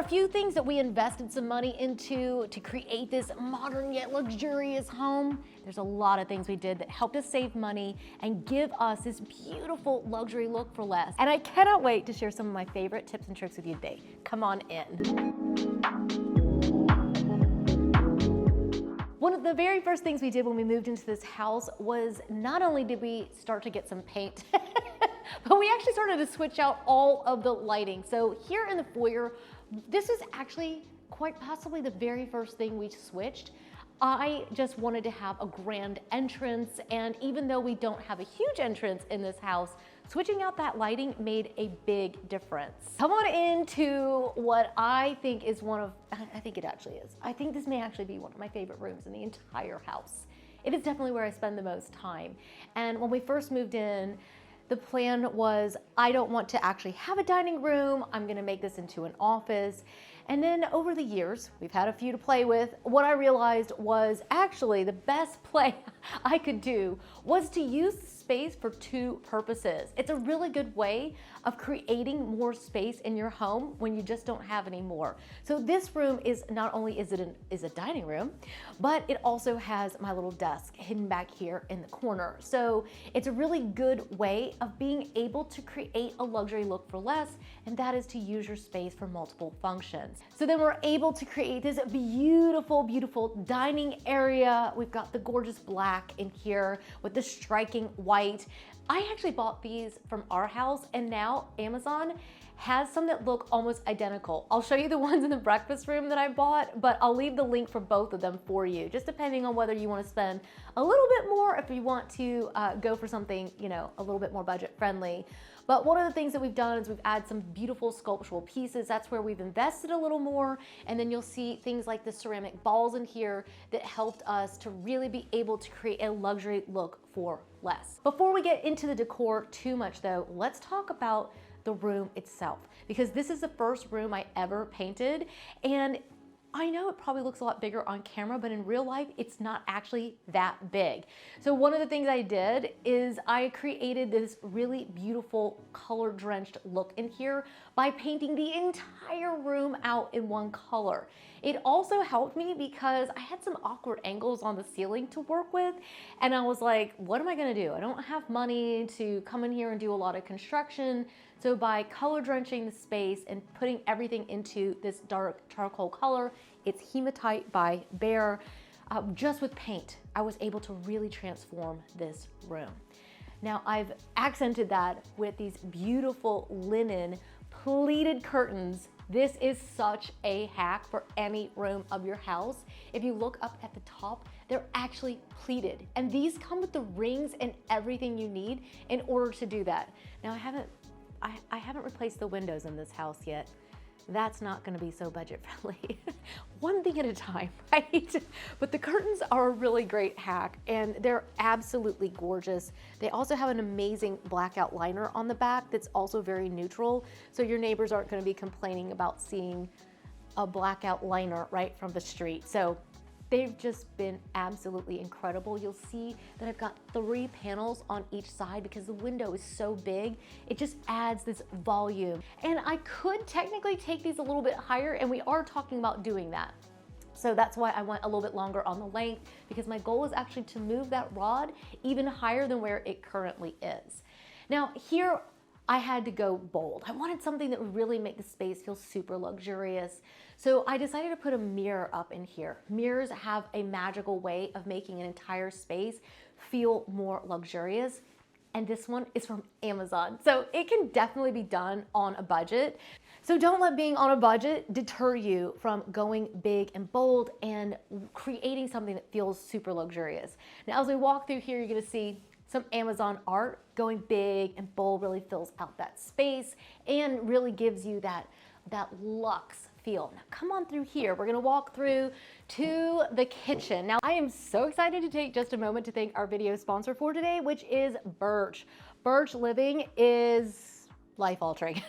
a few things that we invested some money into to create this modern yet luxurious home. There's a lot of things we did that helped us save money and give us this beautiful luxury look for less. And I cannot wait to share some of my favorite tips and tricks with you today. Come on in. One of the very first things we did when we moved into this house was not only did we start to get some paint, but we actually started to switch out all of the lighting. So here in the foyer, this is actually quite possibly the very first thing we switched. I just wanted to have a grand entrance, and even though we don't have a huge entrance in this house, switching out that lighting made a big difference. Come on into what I think is I think it actually is. I think this may actually be one of my favorite rooms in the entire house. It is definitely where I spend the most time. And when we first moved in, the plan was, I don't want to actually have a dining room. I'm gonna make this into an office. And then over the years, we've had a few to play with. What I realized was actually the best play I could do was to use the space for two purposes. It's a really good way of creating more space in your home when you just don't have any more. So this room is not only is a dining room, but it also has my little desk hidden back here in the corner. So it's a really good way of being able to create a luxury look for less, and that is to use your space for multiple functions. So then we're able to create this beautiful, beautiful dining area. We've got the gorgeous black in here with the striking white. I actually bought these from our house, and now Amazon has some that look almost identical. I'll show you the ones in the breakfast room that I bought, but I'll leave the link for both of them for you, just depending on whether you want to spend a little bit more, if you want to go for something, you know, a little bit more budget friendly. But one of the things that we've done is we've added some beautiful sculptural pieces. That's where we've invested a little more. And then you'll see things like the ceramic balls in here that helped us to really be able to create a luxury look for less. Before we get into the decor too much though, let's talk about the room itself, because this is the first room I ever painted, and I know it probably looks a lot bigger on camera, but in real life, it's not actually that big. So one of the things I did is I created this really beautiful color-drenched look in here by painting the entire room out in one color. It also helped me because I had some awkward angles on the ceiling to work with, and I was like, what am I gonna do? I don't have money to come in here and do a lot of construction. So by color drenching the space and putting everything into this dark charcoal color, it's Hematite by Behr, just with paint, I was able to really transform this room. Now I've accented that with these beautiful linen pleated curtains. This is such a hack for any room of your house. If you look up at the top, they're actually pleated. And these come with the rings and everything you need in order to do that. Now I haven't replaced the windows in this house yet. That's not gonna be so budget friendly. One thing at a time, right? But the curtains are a really great hack, and they're absolutely gorgeous. They also have an amazing blackout liner on the back that's also very neutral, so your neighbors aren't gonna be complaining about seeing a blackout liner right from the street. So they've just been absolutely incredible. You'll see that I've got 3 panels on each side because the window is so big. It just adds this volume. And I could technically take these a little bit higher, and we are talking about doing that. So that's why I went a little bit longer on the length, because my goal is actually to move that rod even higher than where it currently is. Now here, I had to go bold. I wanted something that would really make the space feel super luxurious. So I decided to put a mirror up in here. Mirrors have a magical way of making an entire space feel more luxurious. And this one is from Amazon. So it can definitely be done on a budget. So don't let being on a budget deter you from going big and bold and creating something that feels super luxurious. Now, as we walk through here, you're gonna see some Amazon art. Going big and bold really fills out that space and really gives you that luxe feel. Now come on through here. We're gonna walk through to the kitchen. Now I am so excited to take just a moment to thank our video sponsor for today, which is Birch. Birch Living is life-altering.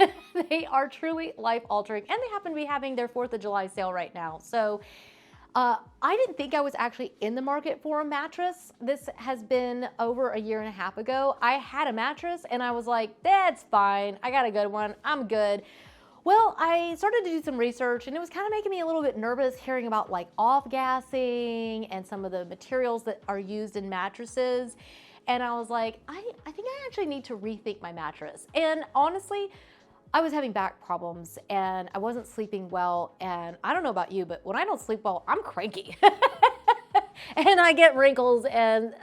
They are truly life-altering, and they happen to be having their 4th of July sale right now. So I didn't think I was actually in the market for a mattress. This has been over a year and a half ago. I had a mattress and I was like, that's fine. I got a good one. I'm good. Well, I started to do some research and it was kind of making me a little bit nervous hearing about like off-gassing and some of the materials that are used in mattresses. And I was like, I think I actually need to rethink my mattress. And honestly, I was having back problems and I wasn't sleeping well. And I don't know about you, but when I don't sleep well, I'm cranky. And I get wrinkles and,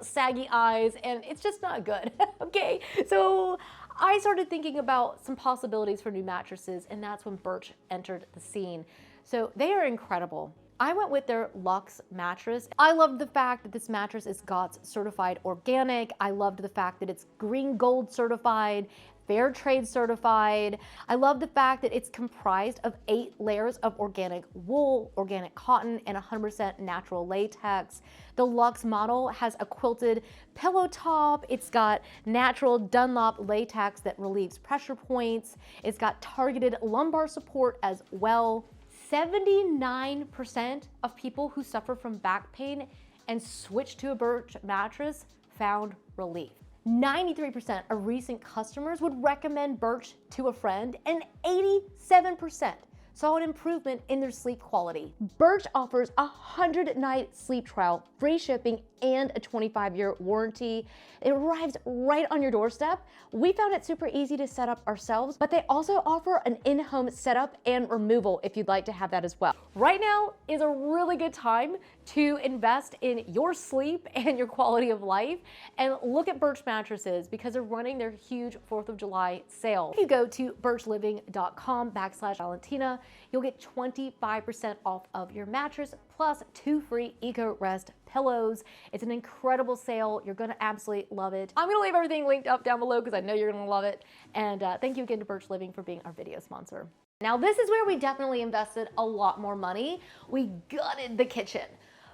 saggy eyes, and it's just not good, okay? So I started thinking about some possibilities for new mattresses, and that's when Birch entered the scene. So they are incredible. I went with their LUX mattress. I loved the fact that this mattress is GOTS certified organic. I loved the fact that it's green gold certified, fair trade certified. I love the fact that it's comprised of 8 layers of organic wool, organic cotton, and 100% natural latex. The LUX model has a quilted pillow top. It's got natural Dunlop latex that relieves pressure points. It's got targeted lumbar support as well. 79% of people who suffer from back pain and switch to a Birch mattress found relief. 93% of recent customers would recommend Birch to a friend, and 87% saw an improvement in their sleep quality. Birch offers a 100-night sleep trial, free shipping, and a 25-year warranty. It arrives right on your doorstep. We found it super easy to set up ourselves, but they also offer an in-home setup and removal if you'd like to have that as well. Right now is a really good time to invest in your sleep and your quality of life, and look at Birch mattresses because they're running their huge 4th of July sale. If you go to birchliving.com/Valentina, you'll get 25% off of your mattress plus 2 free Eco Rest pillows. It's an incredible sale. You're gonna absolutely love it. I'm gonna leave everything linked up down below because I know you're gonna love it. And thank you again to Birch Living for being our video sponsor. Now this is where we definitely invested a lot more money. We gutted the kitchen.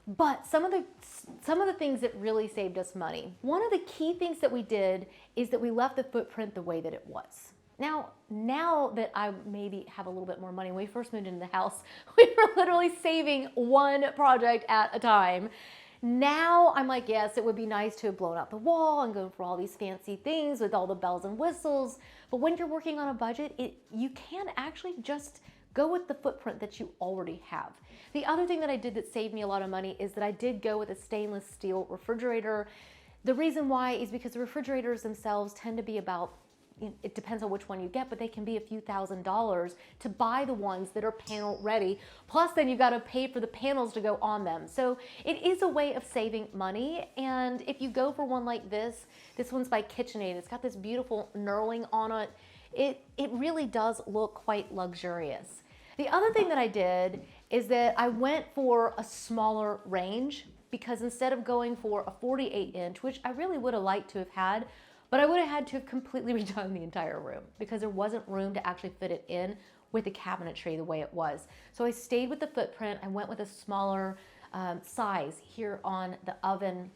But some of the things that really saved us money. One of the key things that we did is that we left the footprint the way that it was. Now that I maybe have a little bit more money, when we first moved into the house, we were literally saving one project at a time. Now I'm like, yes, it would be nice to have blown out the wall and go for all these fancy things with all the bells and whistles. But when you're working on a budget, you can actually just go with the footprint that you already have. The other thing that I did that saved me a lot of money is that I did go with a stainless steel refrigerator. The reason why is because the refrigerators themselves tend to be about, it depends on which one you get, but they can be a few $1,000s to buy the ones that are panel ready. Plus then you gotta pay for the panels to go on them. So it is a way of saving money. And if you go for one like this one's by KitchenAid. It's got this beautiful knurling on it. It really does look quite luxurious. The other thing that I did is that I went for a smaller range, because instead of going for a 48-inch, which I really would have liked to have had, but I would have had to have completely redone the entire room because there wasn't room to actually fit it in with the cabinetry the way it was. So I stayed with the footprint. I went with a smaller size here on the oven,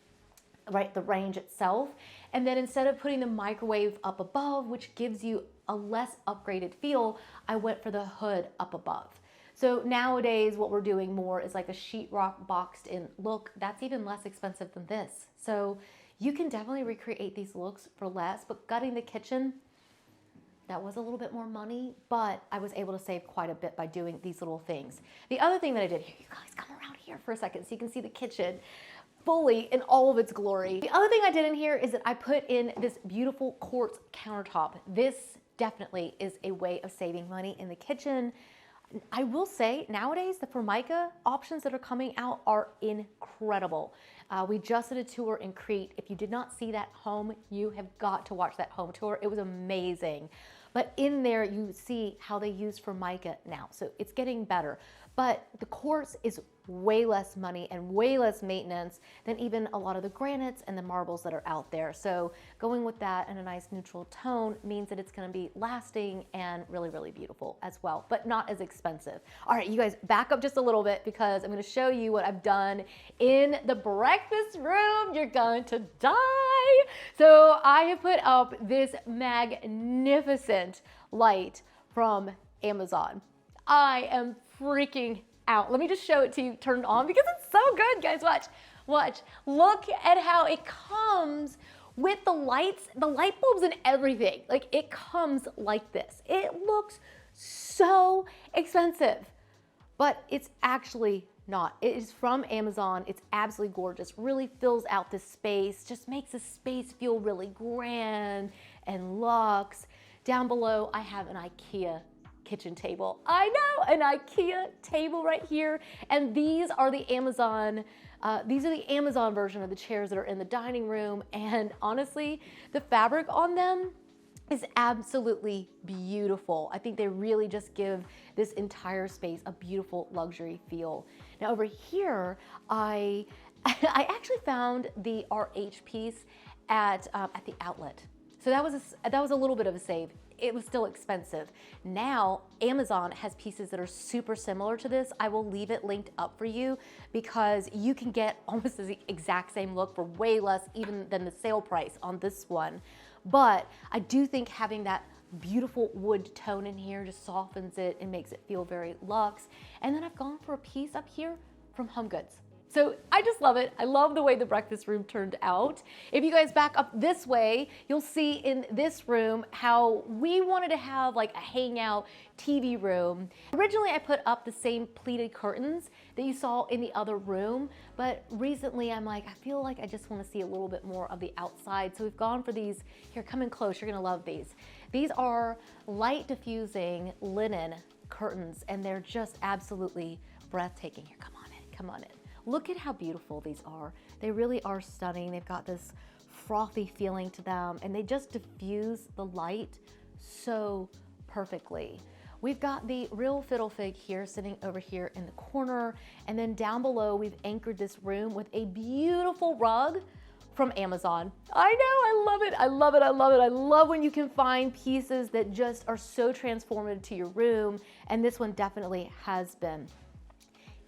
right, the range itself. And then instead of putting the microwave up above, which gives you a less upgraded feel, I went for the hood up above. So nowadays what we're doing more is like a sheetrock boxed in look. That's even less expensive than this. So you can definitely recreate these looks for less, but gutting the kitchen, that was a little bit more money, but I was able to save quite a bit by doing these little things. The other thing that I did here, you guys come around here for a second so you can see the kitchen fully in all of its glory. The other thing I did in here is that I put in this beautiful quartz countertop. This definitely is a way of saving money in the kitchen. I will say nowadays the Formica options that are coming out are incredible. We just did a tour in Crete. If you did not see that home, you have got to watch that home tour. It was amazing. But in there you see how they use Formica now. So it's getting better. But the quartz is way less money and way less maintenance than even a lot of the granites and the marbles that are out there. So going with that in a nice neutral tone means that it's gonna be lasting and really, really beautiful as well, but not as expensive. All right, you guys back up just a little bit because I'm gonna show you what I've done in the breakfast room. You're going to die. So I have put up this magnificent light from Amazon. I am freaking out. Let me just show it to you turned on because it's so good, guys. Watch. Look at how it comes with the lights, the light bulbs and everything. Like it comes like this. It looks so expensive, but it's actually not. It is from Amazon. It's absolutely gorgeous. Really fills out the space, just makes the space feel really grand and luxe. Down below, I have an IKEA kitchen table. I know, an IKEA table right here. And these are the Amazon version of the chairs that are in the dining room. And honestly, the fabric on them is absolutely beautiful. I think they really just give this entire space a beautiful luxury feel. Now over here, I actually found the RH piece at the outlet. So that was a little bit of a save. It was still expensive. Now, Amazon has pieces that are super similar to this. I will leave it linked up for you because you can get almost the exact same look for way less even than the sale price on this one. But I do think having that beautiful wood tone in here just softens it and makes it feel very luxe. And then I've gone for a piece up here from HomeGoods. So I just love it. I love the way the breakfast room turned out. If you guys back up this way, you'll see in this room how we wanted to have like a hangout TV room. Originally, I put up the same pleated curtains that you saw in the other room, but recently I'm like, I feel like I just want to see a little bit more of the outside. So we've gone for these. Here, come in close. You're gonna love these. These are light diffusing linen curtains, and they're just absolutely breathtaking. Here, come on in, come on in. Look at how beautiful these are. They really are stunning. They've got this frothy feeling to them, and they just diffuse the light so perfectly. We've got the real fiddle fig here sitting over here in the corner, and then down below we've anchored this room with a beautiful rug from Amazon. I know, I love it, I love it, I love it. I love when you can find pieces that just are so transformative to your room, and this one definitely has been.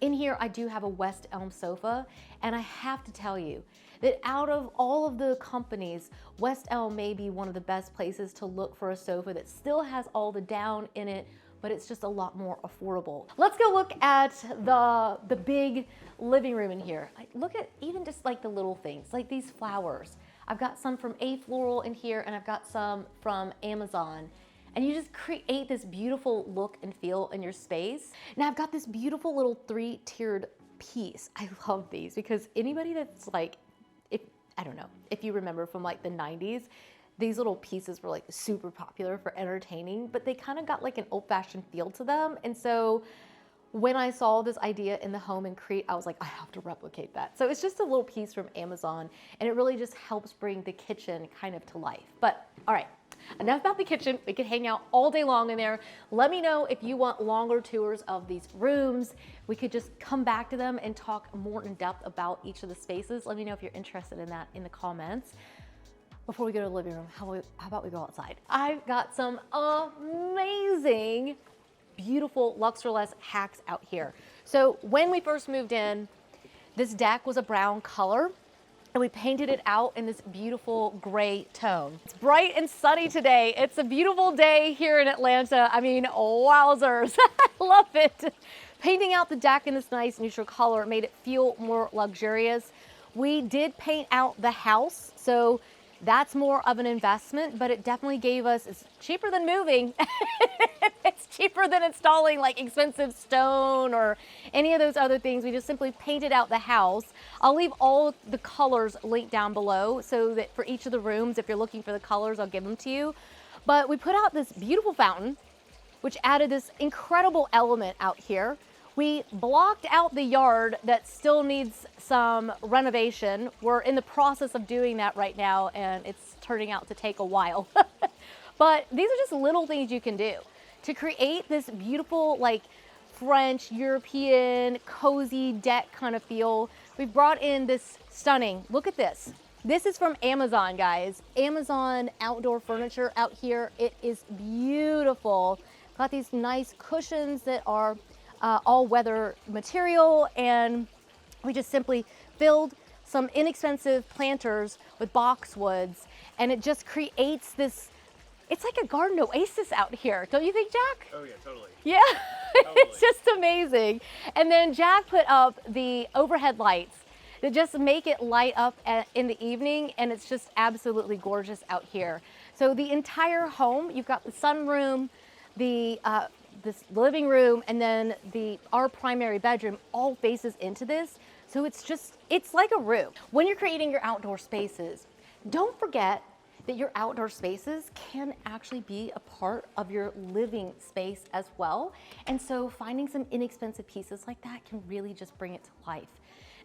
In here, I do have a West Elm sofa, and I have to tell you that out of all of the companies, West Elm may be one of the best places to look for a sofa that still has all the down in it, but it's just a lot more affordable. Let's go look at the big living room in here. Look at even just like the little things, like these flowers. I've got some from A Floral in here, and I've got some from Amazon. And you just create this beautiful look and feel in your space. Now I've got this beautiful little 3-tiered piece. I love these because anybody that's like, I don't know, if you remember from like the 90s, these little pieces were like super popular for entertaining, but they kind of got like an old-fashioned feel to them. And so when I saw this idea in the Home and Create, I was like, I have to replicate that. So it's just a little piece from Amazon, and it really just helps bring the kitchen kind of to life. But all right, enough about the kitchen. We could hang out all day long in there. Let me know if you want longer tours of these rooms. We could just come back to them and talk more in depth about each of the spaces. Let me know if you're interested in that in the comments. Before we go to the living room, how about we go outside? I've got some amazing, beautiful Luxorless hacks out here. So when we first moved in, this deck was a brown color, and we painted it out in this beautiful gray tone. It's bright and sunny today. It's a beautiful day here in Atlanta. I mean, wowzers, I love it. Painting out the deck in this nice neutral color made it feel more luxurious. We did paint out the house, so that's more of an investment, but it definitely gave us, it's cheaper than moving. It's cheaper than installing like expensive stone or any of those other things. We just simply painted out the house. I'll leave all the colors linked down below so that for each of the rooms, if you're looking for the colors, I'll give them to you. But we put out this beautiful fountain, which added this incredible element out here. We blocked out the yard that still needs some renovation. We're in the process of doing that right now, and it's turning out to take a while. But these are just little things you can do to create this beautiful, like French, European, cozy deck kind of feel. We've brought in this stunning, look at this. This is from Amazon, guys. Amazon outdoor furniture out here. It is beautiful. Got these nice cushions that are all-weather material, and we just simply filled some inexpensive planters with boxwoods, and it just creates this, it's like a garden oasis out here. Don't you think, Jack? Oh yeah, totally. Yeah, totally. It's just amazing. And then Jack put up the overhead lights that just make it light up in the evening, and it's just absolutely gorgeous out here. So the entire home, you've got the sunroom, the this living room and then our primary bedroom all faces into this. So it's like a room. When you're creating your outdoor spaces, don't forget that your outdoor spaces can actually be a part of your living space as well. And so finding some inexpensive pieces like that can really just bring it to life.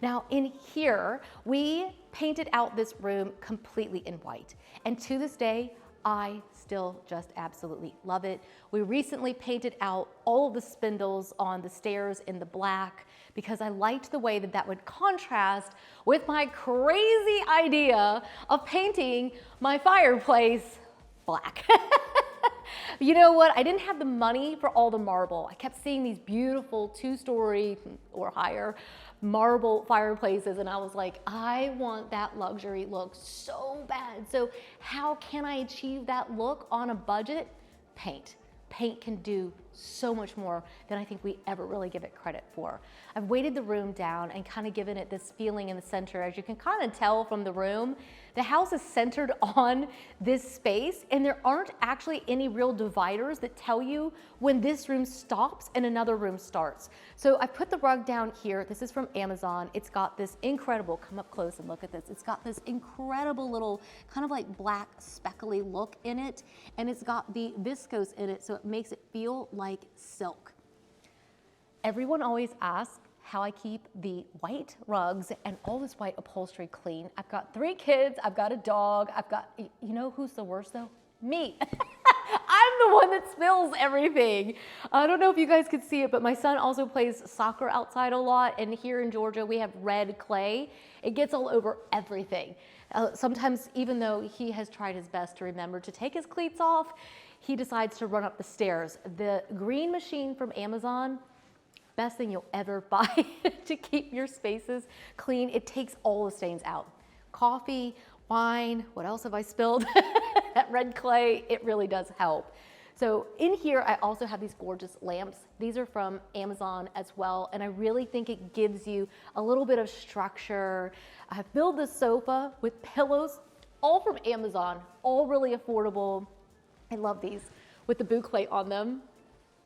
Now in here, we painted out this room completely in white. And to this day, I still just absolutely love it. We recently painted out all of the spindles on the stairs in the black because I liked the way that that would contrast with my crazy idea of painting my fireplace black. You know what? I didn't have the money for all the marble. I kept seeing these beautiful 2-story or higher marble fireplaces, and I was like, I want that luxury look so bad. So how can I achieve that look on a budget? Paint. Paint can do so much more than I think we ever really give it credit for. I've weighted the room down and kind of given it this feeling in the center. As you can kind of tell from the room, the house is centered on this space, and there aren't actually any real dividers that tell you when this room stops and another room starts. So I put the rug down here. This is from Amazon. It's got this incredible, come up close and look at this. It's got this incredible little kind of like black speckly look in it, and it's got the viscose in it, so it makes it feel like silk. Everyone always asks how I keep the white rugs and all this white upholstery clean. I've got 3 kids, I've got a dog, you know who's the worst though? Me. I'm the one that spills everything. I don't know if you guys could see it, but my son also plays soccer outside a lot, and here in Georgia we have red clay. It gets all over everything. Sometimes, even though he has tried his best to remember to take his cleats off, he decides to run up the stairs. The green machine from Amazon, best thing you'll ever buy to keep your spaces clean. It takes all the stains out. Coffee, wine, what else have I spilled? That red clay, it really does help. So in here, I also have these gorgeous lamps. These are from Amazon as well, and I really think it gives you a little bit of structure. I filled the sofa with pillows, all from Amazon, all really affordable. I love these with the boucle on them.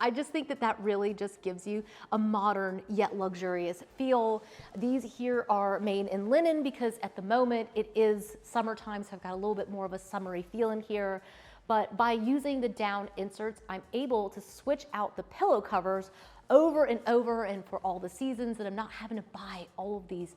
I just think that that really just gives you a modern yet luxurious feel. These here are made in linen because at the moment it is summertime, so I've got a little bit more of a summery feel in here. But by using the down inserts, I'm able to switch out the pillow covers over and over and for all the seasons, and I'm not having to buy all of these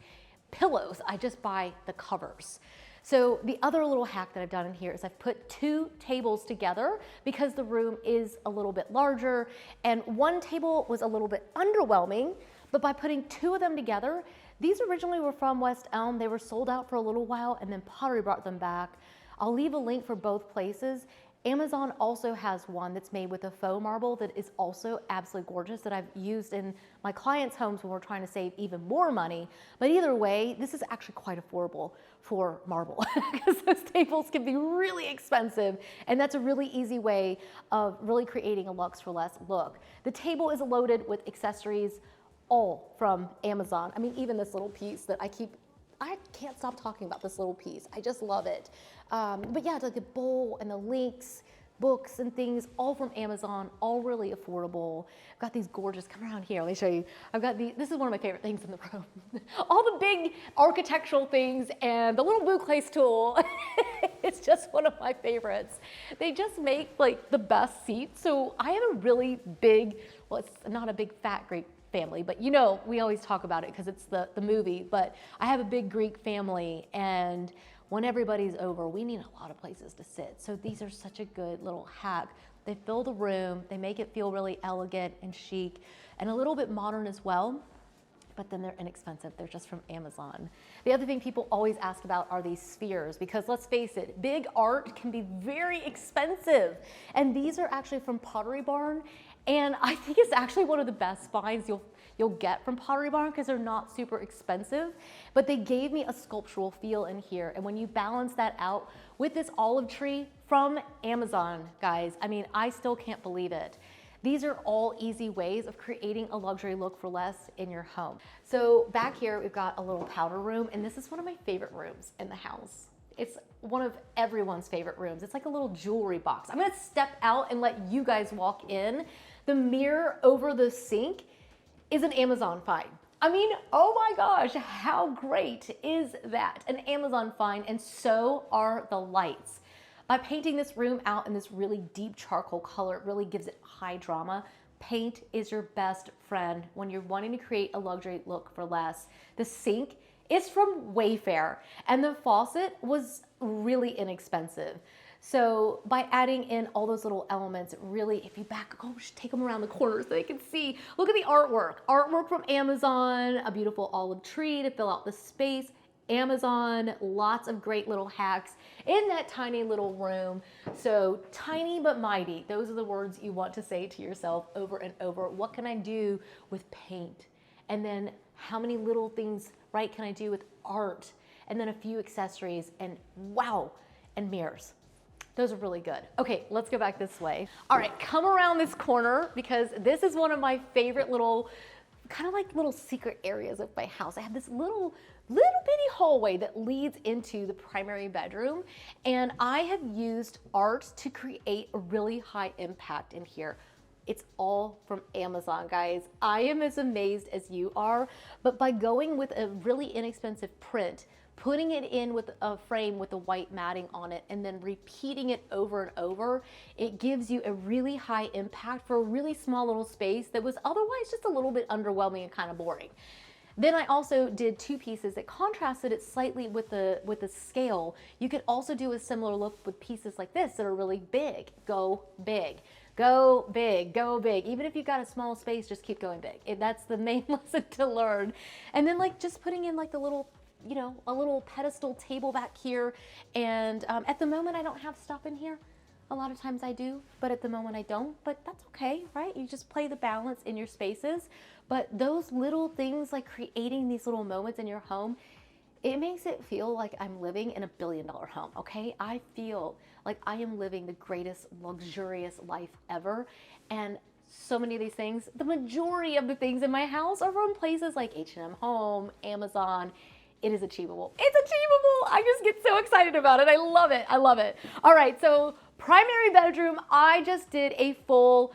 pillows. I just buy the covers. So the other little hack that I've done in here is I've put 2 tables together because the room is a little bit larger, and one table was a little bit underwhelming, but by putting 2 of them together, these originally were from West Elm. They were sold out for a little while, and then Pottery brought them back. I'll leave a link for both places. Amazon also has one that's made with a faux marble that is also absolutely gorgeous that I've used in my clients' homes when we're trying to save even more money. But either way, this is actually quite affordable for marble because those tables can be really expensive, and that's a really easy way of really creating a luxe for less look. The table is loaded with accessories, all from Amazon. I mean, even this little piece that I can't stop talking about this little piece. I just love it. But yeah, it's like the bowl and the links, books and things, all from Amazon, all really affordable. I've got these gorgeous, come around here, let me show you. This is one of my favorite things in the room. All the big architectural things and the little boucle tool. It's just one of my favorites. They just make like the best seats. So I have a really big, well, it's not a big fat Greek family, but you know, we always talk about it because it's the movie, but I have a big Greek family, and when everybody's over, we need a lot of places to sit. So these are such a good little hack. They fill the room, they make it feel really elegant and chic and a little bit modern as well, but then they're inexpensive. They're just from Amazon. The other thing people always ask about are these spheres, because let's face it, big art can be very expensive. And these are actually from Pottery Barn. And I think it's actually one of the best finds you'll get from Pottery Barn because they're not super expensive, but they gave me a sculptural feel in here. And when you balance that out with this olive tree from Amazon, guys, I mean, I still can't believe it. These are all easy ways of creating a luxury look for less in your home. So back here, we've got a little powder room, and this is one of my favorite rooms in the house. It's one of everyone's favorite rooms. It's like a little jewelry box. I'm gonna step out and let you guys walk in The mirror over the sink is an Amazon find. I mean, oh my gosh, how great is that? An Amazon find, and so are the lights. By painting this room out in this really deep charcoal color, it really gives it high drama. Paint is your best friend when you're wanting to create a luxury look for less. The sink is from Wayfair, and the faucet was really inexpensive. So by adding in all those little elements, really, if you take them around the corner so they can see. Look at the artwork. Artwork from Amazon, a beautiful olive tree to fill out the space. Amazon, lots of great little hacks in that tiny little room. So tiny but mighty, those are the words you want to say to yourself over and over. What can I do with paint? And then how many little things, right, can I do with art? And then a few accessories, and wow, and mirrors. Those are really good. Okay, let's go back this way. All right, come around this corner because this is one of my favorite little, kind of like little secret areas of my house. I have this little bitty hallway that leads into the primary bedroom, and I have used art to create a really high impact in here. It's all from Amazon, guys. I am as amazed as you are, but by going with a really inexpensive print, putting it in with a frame with the white matting on it, and then repeating it over and over, it gives you a really high impact for a really small little space that was otherwise just a little bit underwhelming and kind of boring. Then I also did two pieces that contrasted it slightly with the scale. You could also do a similar look with pieces like this that are really big. Go big. Go big, go big. Even if you've got a small space, just keep going big. That's the main lesson to learn. And then like just putting in like the little, you know, a little pedestal table back here. And at the moment I don't have stuff in here. A lot of times I do, but at the moment I don't, but that's okay, right? You just play the balance in your spaces. But those little things, like creating these little moments in your home, it makes it feel like I'm living in $1 billion home, okay? I feel like I am living the greatest luxurious life ever. And so many of these things, the majority of the things in my house are from places like H&M Home, Amazon. It is achievable. It's achievable. I just get so excited about it. I love it. I love it. All right, so primary bedroom, I just did a full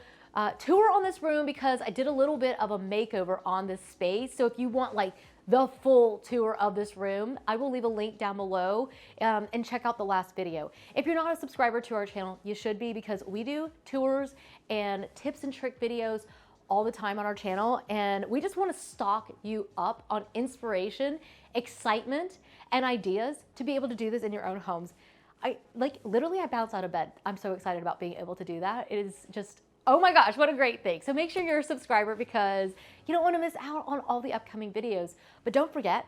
tour on this room because I did a little bit of a makeover on this space. So if you want like the full tour of this room, I will leave a link down below and check out the last video. If you're not a subscriber to our channel, you should be, because we do tours and tips and trick videos all the time on our channel, and we just want to stock you up on inspiration, excitement, and ideas to be able to do this in your own homes. I bounce out of bed. I'm so excited about being able to do that. It is just, oh my gosh, what a great thing. So make sure you're a subscriber because you don't want to miss out on all the upcoming videos. But don't forget,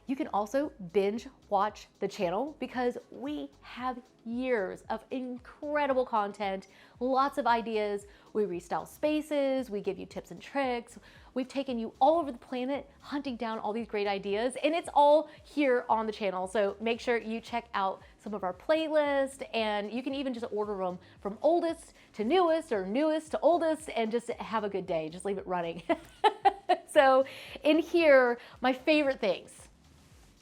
you can also binge watch the channel because we have years of incredible content, lots of ideas. We restyle spaces, we give you tips and tricks. We've taken you all over the planet hunting down all these great ideas, and it's all here on the channel. So make sure you check out some of our playlists, and you can even just order them from oldest to newest or newest to oldest and just have a good day. Just leave it running. So in here, my favorite things,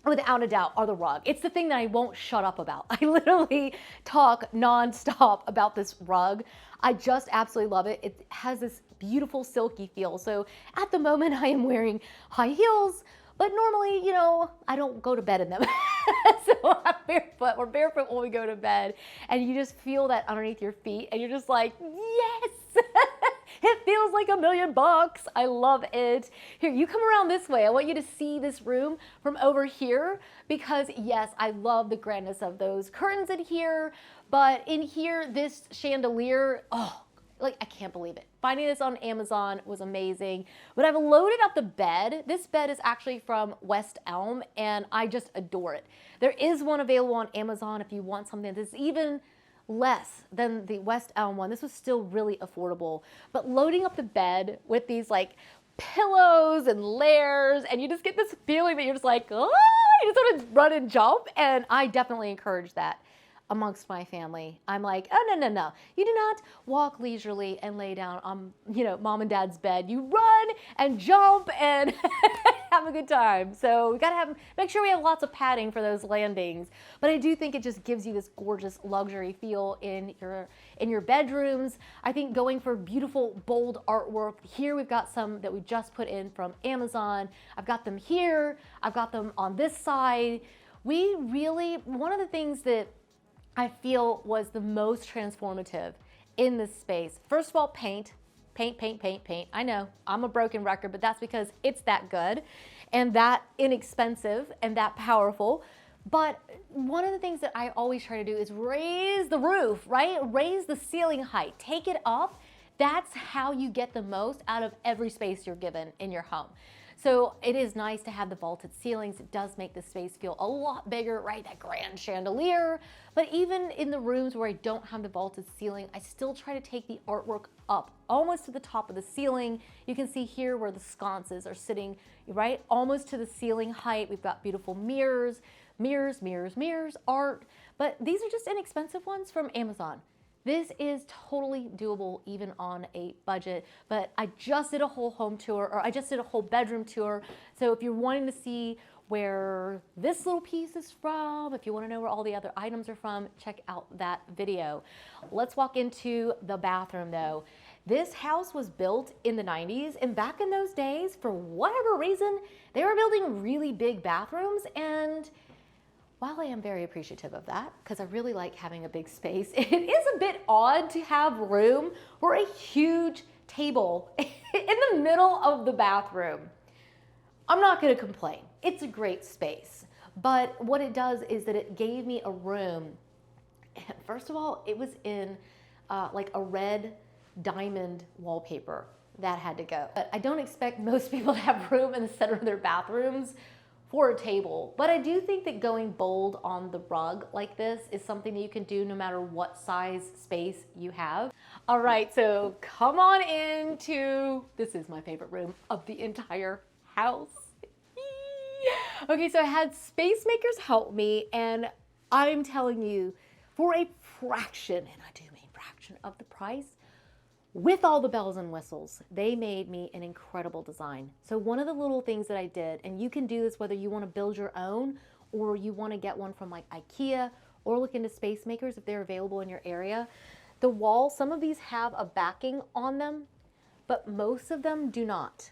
without a doubt, are the rug. It's the thing that I won't shut up about. I literally talk nonstop about this rug. I just absolutely love it. It has this beautiful silky feel. So at the moment I am wearing high heels, but normally, you know, I don't go to bed in them. So I'm barefoot. We're barefoot when we go to bed, and you just feel that underneath your feet, and you're just like, yes! It feels like $1 million. I love it. Here, you come around this way. I want you to see this room from over here because yes, I love the grandness of those curtains in here, but in here, this chandelier, oh, like I can't believe it. Finding this on Amazon was amazing, but I've loaded up the bed. This bed is actually from West Elm, and I just adore it. There is one available on Amazon if you want something that's even less than the West Elm one. This was still really affordable, but loading up the bed with these like pillows and layers, and you just get this feeling that you're just like, oh, you just want to run and jump, and I definitely encourage that amongst my family. I'm like, oh, no. You do not walk leisurely and lay down on, you know, mom and dad's bed. You run and jump and have a good time. So we gotta make sure we have lots of padding for those landings. But I do think it just gives you this gorgeous luxury feel in your bedrooms. I think going for beautiful, bold artwork. Here we've got some that we just put in from Amazon. I've got them here. I've got them on this side. One of the things that I feel was the most transformative in this space, first of all, paint. I know, I'm a broken record, but that's because it's that good and that inexpensive and that powerful. But one of the things that I always try to do is raise the roof, right? Raise the ceiling height, take it up. That's how you get the most out of every space you're given in your home. So it is nice to have the vaulted ceilings. It does make the space feel a lot bigger, right? That grand chandelier. But even in the rooms where I don't have the vaulted ceiling, I still try to take the artwork up almost to the top of the ceiling. You can see here where the sconces are sitting, right? Almost to the ceiling height. We've got beautiful mirrors, art. But these are just inexpensive ones from Amazon. This is totally doable even on a budget, but I just did a whole home tour, or I just did a whole bedroom tour. So if you're wanting to see where this little piece is from, if you want to know where all the other items are from, check out that video. Let's walk into the bathroom though. This house was built in the 90s, and back in those days, for whatever reason, they were building really big bathrooms. And while I am very appreciative of that, because I really like having a big space, it is a bit odd to have room for a huge table in the middle of the bathroom. I'm not going to complain. It's a great space. But what it does is that it gave me a room. First of all, it was in like a red diamond wallpaper. That had to go. But I don't expect most people to have room in the center of their bathrooms for a table. But I do think that going bold on the rug like this is something that you can do no matter what size space you have. All right, so come on into, this is my favorite room of the entire house. Okay, so I had space makers help me, and I'm telling you, for a fraction, and I do mean fraction of the price, with all the bells and whistles, they made me an incredible design. So one of the little things that I did, and you can do this whether you want to build your own or you want to get one from like IKEA, or look into space makers if they're available in your area. The walls, some of these have a backing on them, but most of them do not.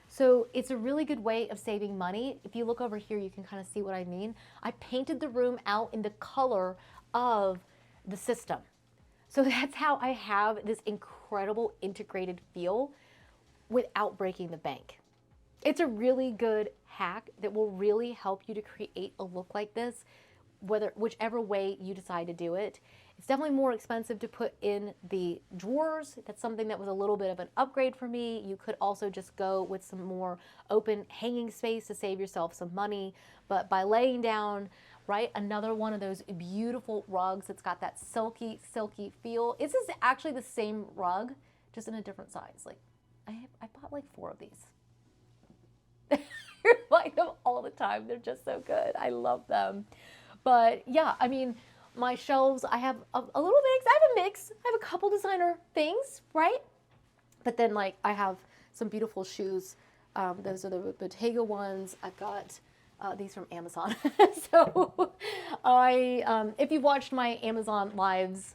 So it's a really good way of saving money. If you look over here, you can kind of see what I mean. I painted the room out in the color of the system. So that's how I have this incredible integrated feel without breaking the bank. It's a really good hack that will really help you to create a look like this, whichever way you decide to do it. It's definitely more expensive to put in the drawers. That's something that was a little bit of an upgrade for me. You could also just go with some more open hanging space to save yourself some money. But by laying down, right, another one of those beautiful rugs that's got that silky feel. This is actually the same rug, just in a different size. Like, I bought like 4 of these. I like them all the time. They're just so good. I love them. But yeah, I mean, my shelves, I have a little mix. I have a mix. I have a couple designer things, right? But then like I have some beautiful shoes. Those are the Bottega ones. I've got these from Amazon. So if you've watched my Amazon lives,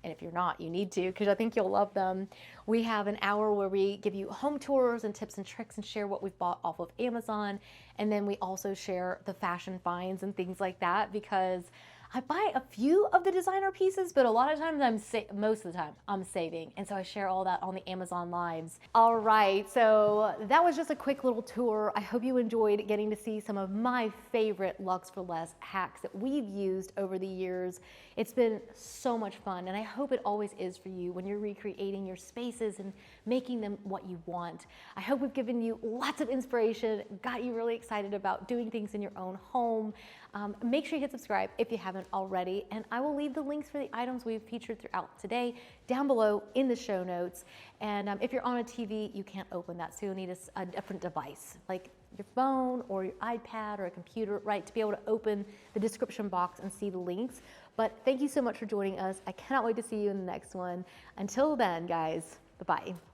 and if you're not, you need to, because I think you'll love them. We have an hour where we give you home tours and tips and tricks and share what we've bought off of Amazon. And then we also share the fashion finds and things like that, because I buy a few of the designer pieces, but a lot of times most of the time I'm saving. And so I share all that on the Amazon lives. All right, so that was just a quick little tour. I hope you enjoyed getting to see some of my favorite Lux for Less hacks that we've used over the years. It's been so much fun, and I hope it always is for you when you're recreating your spaces and making them what you want. I hope we've given you lots of inspiration, got you really excited about doing things in your own home. Make sure you hit subscribe if you haven't already, and I will leave the links for the items we've featured throughout today down below in the show notes. And if you're on a TV, you can't open that, so you'll need a different device, like your phone or your iPad or a computer, right, to be able to open the description box and see the links. But thank you so much for joining us. I cannot wait to see you in the next one. Until then, guys, bye-bye.